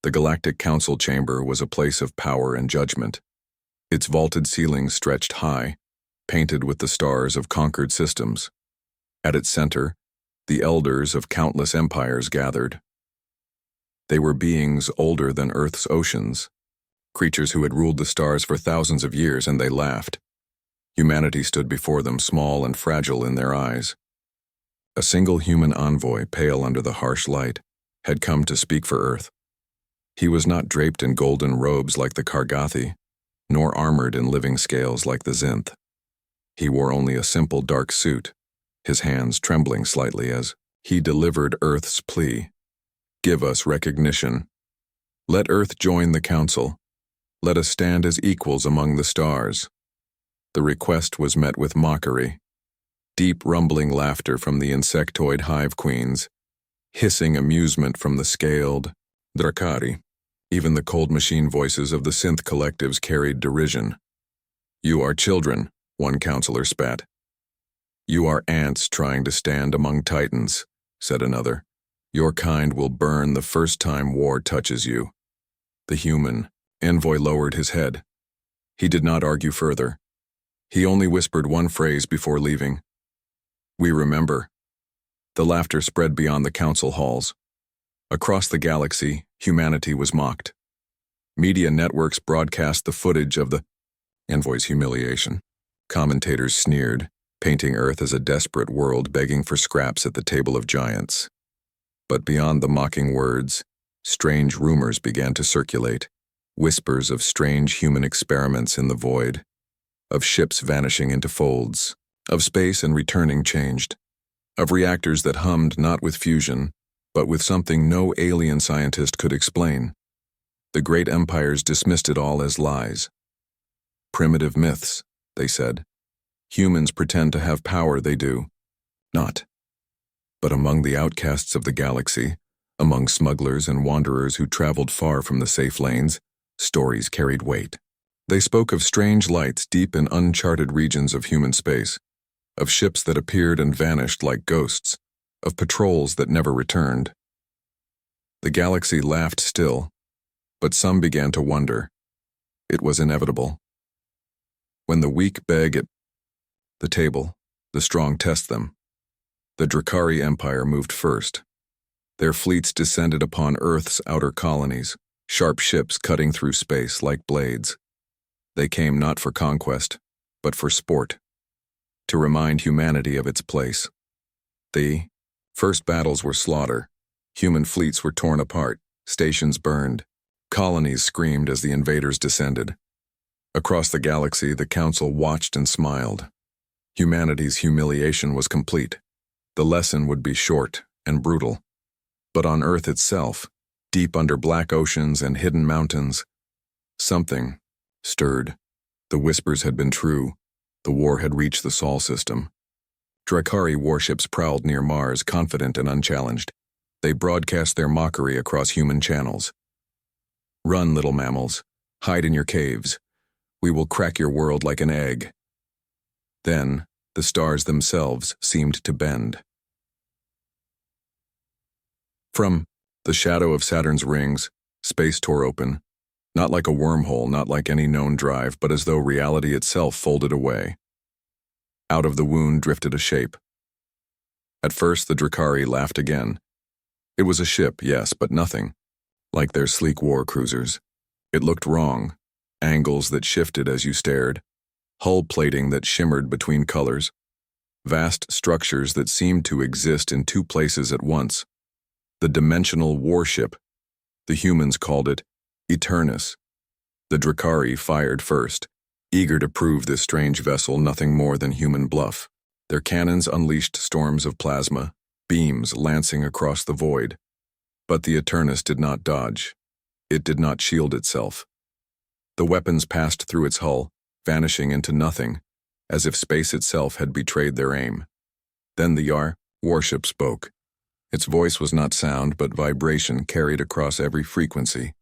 The Galactic Council chamber was a place of power and judgment. Its vaulted ceilings stretched high, painted with the stars of conquered systems. At its center, the elders of countless empires gathered. They were beings older than Earth's oceans, creatures who had ruled the stars for thousands of years, and they laughed. Humanity stood before them, small and fragile in their eyes. A single human envoy, pale under the harsh light, had come to speak for Earth. He was not draped in golden robes like the Kargathi, nor armored in living scales like the Zinth. He wore only a simple dark suit, his hands trembling slightly as he delivered Earth's plea. Give us recognition. Let Earth join the Council. Let us stand as equals among the stars. The request was met with mockery. Deep rumbling laughter from the insectoid hive queens, hissing amusement from the scaled Drakari. Even the cold machine voices of the synth collectives carried derision. You are children, one counselor spat. You are ants trying to stand among titans, said another. Your kind will burn the first time war touches you. The human envoy lowered his head. He did not argue further. He only whispered one phrase before leaving. We remember. The laughter spread beyond the council halls. Across the galaxy, humanity was mocked. Media networks broadcast the footage of the envoy's humiliation. Commentators sneered, painting Earth as a desperate world begging for scraps at the table of giants. But beyond the mocking words, strange rumors began to circulate, whispers of strange human experiments in the void, of ships vanishing into folds, of space and returning changed, of reactors that hummed not with fusion, but with something no alien scientist could explain. The great empires dismissed it all as lies. Primitive myths, they said. Humans pretend to have power, they do. Not. But among the outcasts of the galaxy, among smugglers and wanderers who traveled far from the safe lanes, stories carried weight. They spoke of strange lights deep in uncharted regions of human space, of ships that appeared and vanished like ghosts, of patrols that never returned. The galaxy laughed still, but some began to wonder. It was inevitable. When the weak beg at the table, the strong test them. The Drakari Empire moved first. Their fleets descended upon Earth's outer colonies, sharp ships cutting through space like blades. They came not for conquest, but for sport, to remind humanity of its place. The first battles were slaughter. Human fleets were torn apart, stations burned, colonies screamed as the invaders descended. Across the galaxy, the Council watched and smiled. Humanity's humiliation was complete. The lesson would be short and brutal. But on Earth itself, deep under black oceans and hidden mountains, something stirred. The whispers had been true. The war had reached the Sol system. Drakari warships prowled near Mars, confident and unchallenged. They broadcast their mockery across human channels. Run, little mammals. Hide in your caves. We will crack your world like an egg. Then, the stars themselves seemed to bend. From the shadow of Saturn's rings, space tore open, not like a wormhole, not like any known drive, but as though reality itself folded away. Out of the wound drifted a shape. At first, the Drakari laughed again. It was a ship, yes, but nothing. Like their sleek war cruisers. It looked wrong. Angles that shifted as you stared. Hull plating that shimmered between colors. Vast structures that seemed to exist in two places at once. The dimensional warship. The humans called it Eternus. The Drakari fired first, eager to prove this strange vessel nothing more than human bluff. Their cannons unleashed storms of plasma, beams lancing across the void. But the Eternus did not dodge. It did not shield itself. The weapons passed through its hull, vanishing into nothing, as if space itself had betrayed their aim. Then the warship spoke. Its voice was not sound, but vibration carried across every frequency,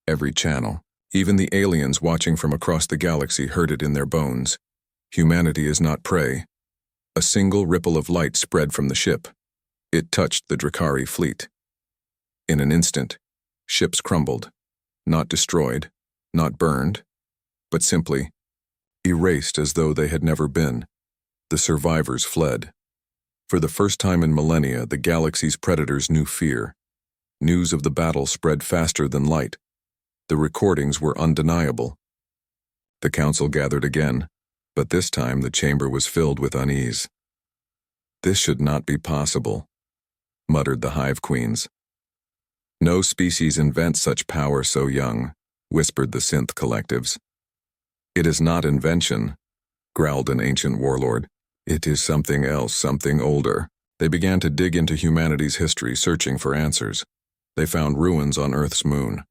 every channel. Even the aliens watching from across the galaxy heard it in their bones. Humanity is not prey. A single ripple of light spread from the ship. It touched the Drakari fleet. In an instant, Ships crumbled, not destroyed, not burned, but simply erased as though they had never been. The survivors fled. For the first time in millennia, the galaxy's predators knew fear. News of the battle spread faster than light. The recordings were undeniable. The council gathered again, but this time the chamber was filled with unease. "This should not be possible," muttered the hive queens. "No species invents such power so young," whispered the synth collectives. "It is not invention," growled an ancient warlord. "It is something else, something older." They began to dig into humanity's history, searching for answers. They found ruins on Earth's moon.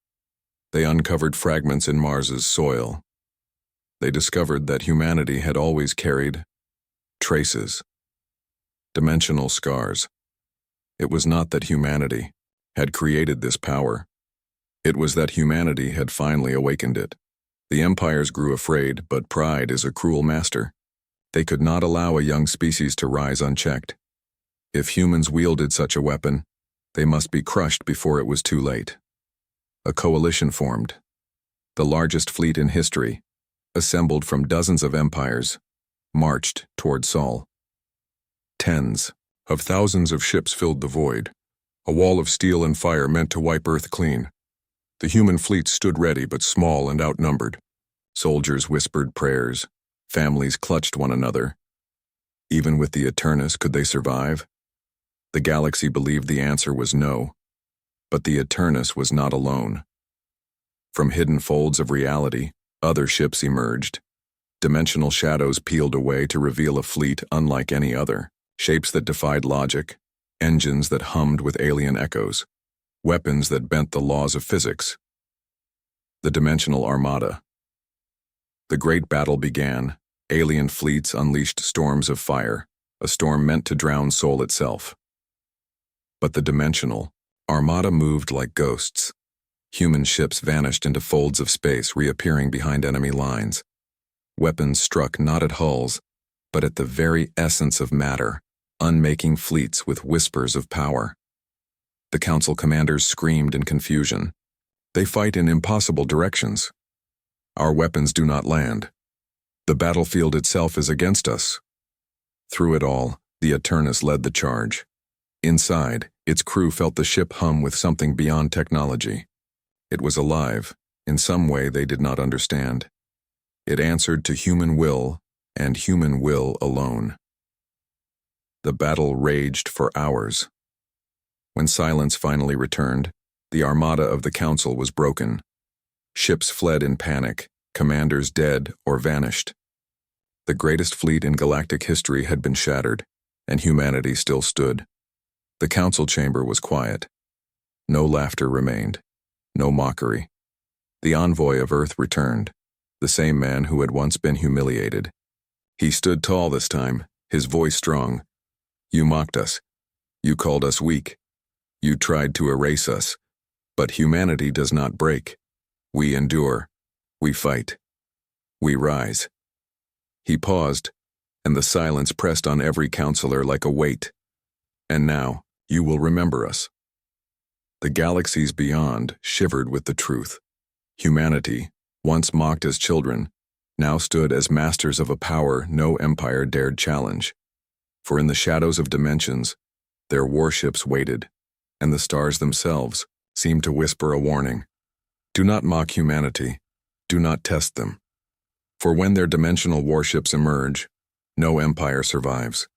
They uncovered fragments in Mars's soil. They discovered that humanity had always carried traces, dimensional scars. It was not that humanity had created this power. It was that humanity had finally awakened it. The empires grew afraid, but pride is a cruel master. They could not allow a young species to rise unchecked. If humans wielded such a weapon, they must be crushed before it was too late. A coalition formed. The largest fleet in history, assembled from dozens of empires, marched toward Sol. Tens of thousands of ships filled the void, a wall of steel and fire meant to wipe Earth clean. The human fleet stood ready but small and outnumbered. Soldiers whispered prayers. Families clutched one another. Even with the Eternus, could they survive? The galaxy believed the answer was no. But the Eternus was not alone. From hidden folds of reality, other ships emerged. Dimensional shadows peeled away to reveal a fleet unlike any other. Shapes that defied logic, engines that hummed with alien echoes, weapons that bent the laws of physics. The Dimensional Armada. The great battle began. Alien fleets unleashed storms of fire, a storm meant to drown Sol itself. But the Dimensional Armada moved like ghosts. Human ships vanished into folds of space, reappearing behind enemy lines. Weapons struck not at hulls, but at the very essence of matter, unmaking fleets with whispers of power. The council commanders screamed in confusion. "They fight in impossible directions. Our weapons do not land. The battlefield itself is against us." Through it all, the Eternus led the charge. Inside, its crew felt the ship hum with something beyond technology. It was alive, in some way they did not understand. It answered to human will, and human will alone. The battle raged for hours. When silence finally returned, the armada of the council was broken. Ships fled in panic, commanders dead or vanished. The greatest fleet in galactic history had been shattered, and humanity still stood. The council chamber was quiet. No laughter remained, no mockery. The envoy of Earth returned, the same man who had once been humiliated. He stood tall this time, his voice strong. "You mocked us. You called us weak. You tried to erase us. But humanity does not break. We endure. We fight. We rise." He paused, and the silence pressed on every counselor like a weight. "And now, you will remember us." The galaxies beyond shivered with the truth. Humanity, once mocked as children, now stood as masters of a power no empire dared challenge. For in the shadows of dimensions, their warships waited, and the stars themselves seemed to whisper a warning. Do not mock humanity. Do not test them. For when their dimensional warships emerge, no empire survives.